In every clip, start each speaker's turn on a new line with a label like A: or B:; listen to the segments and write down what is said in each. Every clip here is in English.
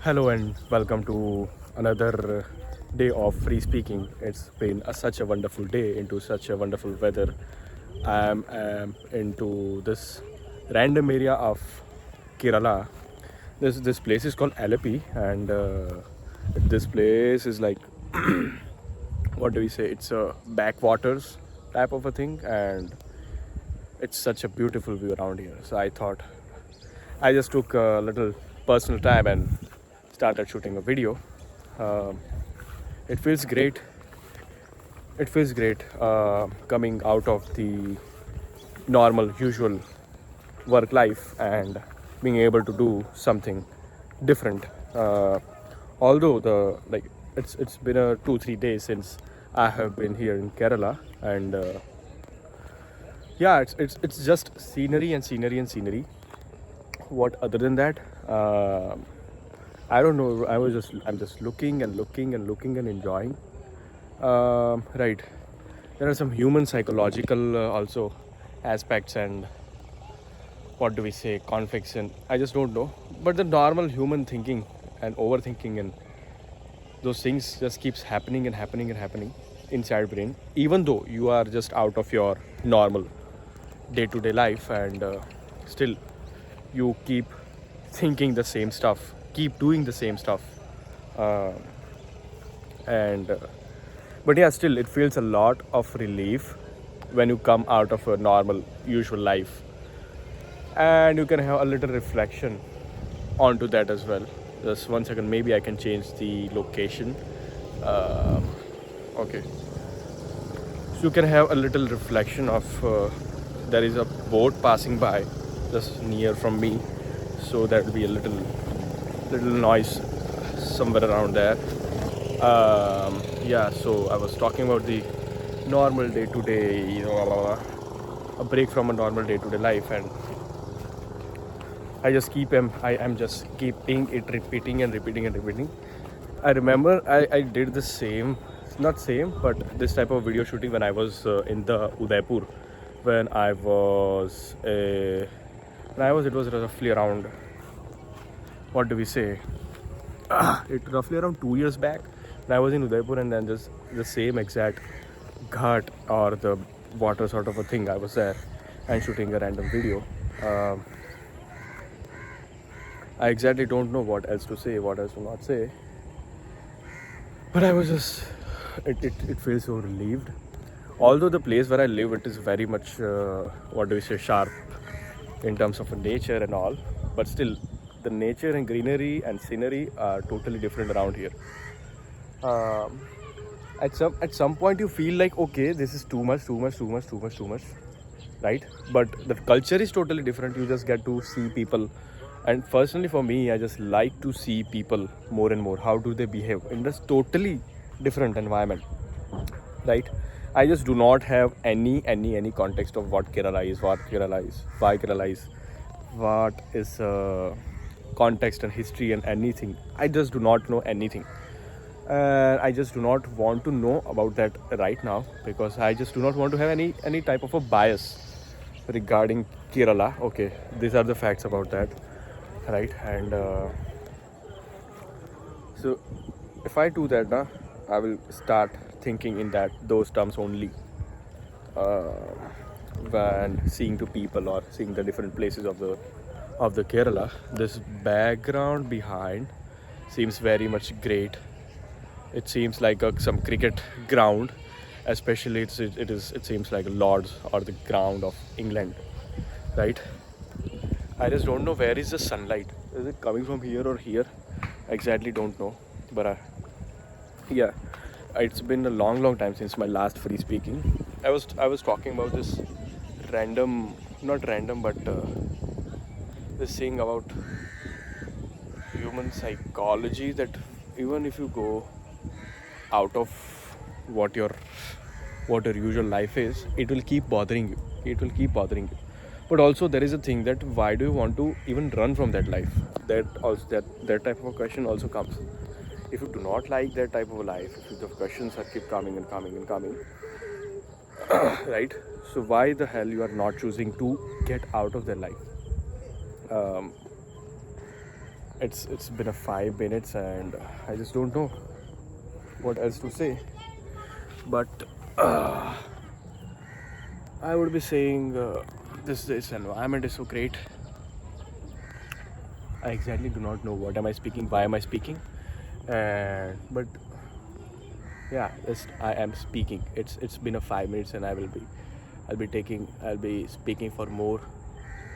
A: Hello and welcome to another day of free speaking. It's been such a wonderful day into such a wonderful weather. I am into this random area of Kerala. This place is called Alapi, and this place is like what do we say? It's a backwaters type of a thing, and it's such a beautiful view around here. So I thought I just took a little personal time and started shooting a video. Um, it feels great. It feels great coming out of the normal, usual work life and being able to do something different. Although the like it's been a 2 3 days since I have been here in Kerala, and yeah, it's just scenery and scenery and scenery. What other than that? I don't know. I'm just looking and looking and looking and enjoying. Right. There are some human psychological also aspects and what do we say conflicts, and I just don't know. But the normal human thinking and overthinking and those things just keeps happening and happening and happening inside brain, even though you are just out of your normal day-to-day life, and still you keep thinking the same stuff, keep doing the same stuff, uh, and but yeah, still it feels a lot of relief when you come out of a normal usual life, and you can have a little reflection onto that as well. Just 1 second, maybe I can change the location. um, okay, so you can have a little reflection of there is a boat passing by just near from me, so that will be a little noise somewhere around there. Yeah, so I was talking about the normal day to day, a break from a normal day to day life, and I am just keeping it repeating and repeating and repeating. I remember I did the same, not same, but this type of video shooting when I was in the Udaipur, when I was it was roughly around, what do we say, it roughly around 2 years back when I was in Udaipur, and then just the same exact ghat or the water sort of a thing. I was there and shooting a random video. Um, I exactly don't know what else to say, what else to not say, but I was just it feels so relieved. Although the place where I live, it is very much what do we say, sharp in terms of nature and all, but still the nature and greenery and scenery are totally different around here. um, at some point you feel like, okay, this is too much, too much, too much, too much, too much, right? But the culture is totally different. You just get to see people, and personally for me, I just like to see people more and more. How do they behave in this totally different environment, right? I just do not have any context of what Kerala is, what Kerala is, why Kerala is, what is context and history and anything. I just do not know anything. I just do not want to know about that right now, because I just do not want to have any type of a bias regarding Kerala. Okay, these are the facts about that, right? And so if I do that now, I will start thinking in that those terms only, uh, when seeing to people or seeing the different places of the Kerala. This background behind seems very much great. It seems like some cricket ground, especially it seems like Lords or the ground of England, right? I just don't know where is the sunlight. Is it coming from here or here? Exactly don't know, but yeah, it's been a long time since my last free speaking. I was talking about this random, not random, but this thing about human psychology, that even if you go out of what your what your usual life is, it will keep bothering you. It will keep bothering you. But also there is a thing that why do you want to even run from that life? That type of a question also comes. If you do not like that type of life, if the questions are keep coming and coming and coming, right? So why the hell you are not choosing to get out of that life? Um, it's been a 5 minutes and I just don't know what else to say. But I would be saying this environment is so great. I exactly do not know what am I speaking, why am I speaking, and but yeah, just I am speaking. It's been a 5 minutes and I'll be speaking for more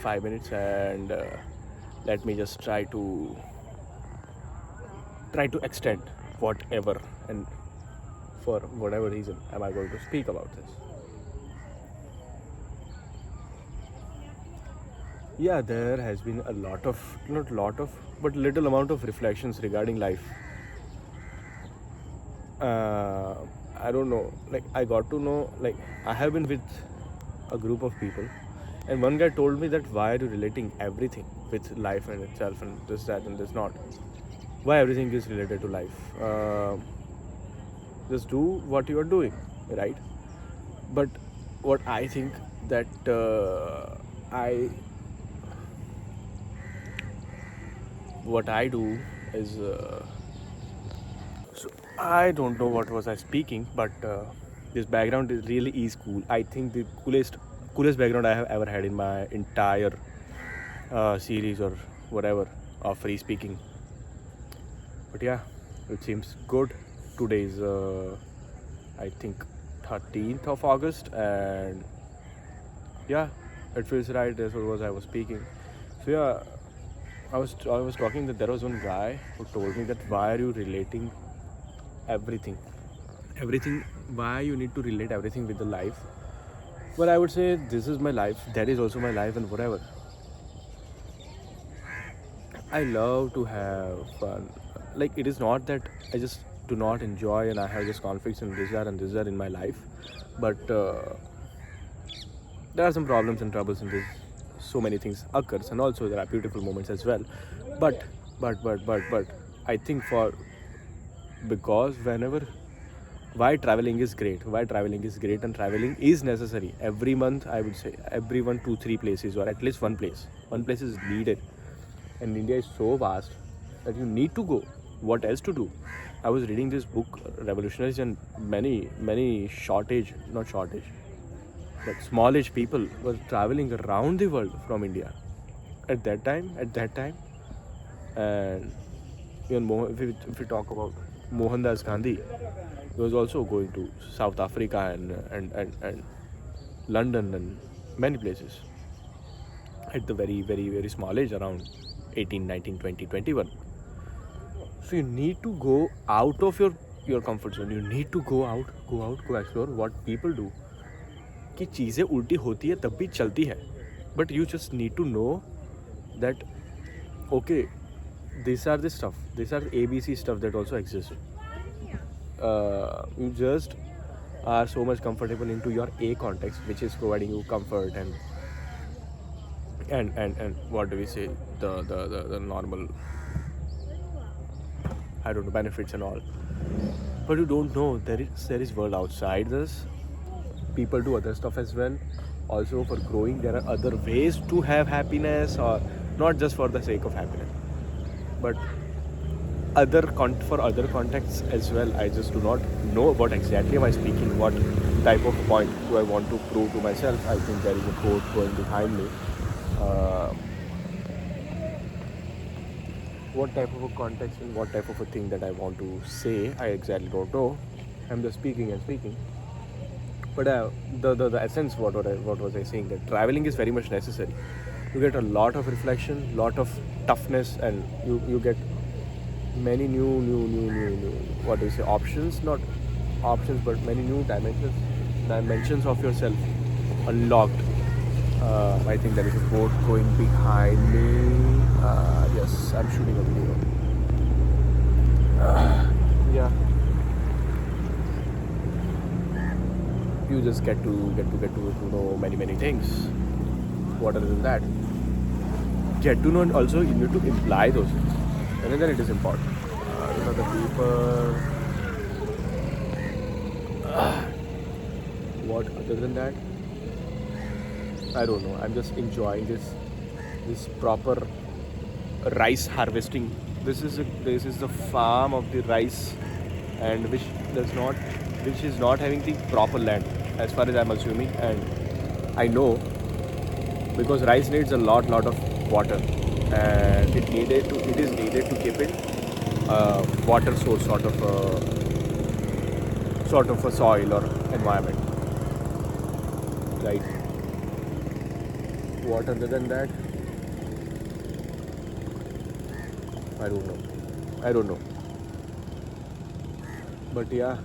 A: 5 minutes, and let me just try to extend whatever, and for whatever reason am I going to speak about this. Yeah, there has been a lot of, not lot of, but little amount of reflections regarding life. uh, I don't know, like I got to know, like I have been with a group of people, and one guy told me that why are you relating everything with life and itself and this, that, and this not? Why everything is related to life? Just do what you are doing, right? But what I think that I what I do is so I don't know what was I speaking, but this background is really is cool. I think the coolest background I have ever had in my entire series or whatever of free speaking. But yeah, it seems good. Today is I think 13th of August, and yeah, it feels right. That's what was I was speaking. So yeah, I was talking that there was one guy who told me that why are you relating everything, why you need to relate everything with the life? Well, I would say this is my life, that is also my life, and whatever. I love to have fun. Like, it is not that I just do not enjoy and I have just conflicts and this, that, and this, that in my life, but there are some problems and troubles in this. So many things occurs, and also there are beautiful moments as well. But, but, I think for because whenever why traveling is great and traveling is necessary every month. I would say every 1 2 3 places, or at least one place is needed. And India is so vast that you need to go. What else to do? I was reading this book, Revolutionaries, and many shortage, not shortage, but small age people were traveling around the world from India at that time. And even if we talk about Mohandas Gandhi, he was also going to South Africa and London and many places at the very small age, around 18, 19, 20, 21. So you need to go out of your comfort zone. You need to go explore what people do. कि चीज़ें उल्टी होती है तब भी चलती है, but you just need to know that okay, these are the stuff, these are the ABC stuff that also exists. You just are so much comfortable into your A context, which is providing you comfort and what do we say, the normal, I don't know, benefits and all. But you don't know there is world outside this. People do other stuff as well. Also, for growing, there are other ways to have happiness, or not just for the sake of happiness, but for other contexts as well. I just do not know what exactly am I speaking, what type of point do I want to prove to myself. I think there is a quote going behind me. Uh, what type of a context and what type of a thing that I want to say, I exactly don't know. I'm just speaking and speaking. But the essence, what was I saying? That traveling is very much necessary. You get a lot of reflection, lot of toughness, and you get many new, what do you say, options, not options, but many new dimensions of yourself unlocked. I think there is a boat going behind me. Yes, I'm shooting a video. Yeah. You just get to know many things. What other than that? Get to know, and also you need to imply those things, and then it is important. The people. What other than that? I don't know. I'm just enjoying this proper rice harvesting. This is the farm of the rice, and which is not having the proper land, as far as I'm assuming. And I know, because rice needs a lot of water, and it is needed to keep it water source sort of a soil or environment, right? What other than that? I don't know. But yeah,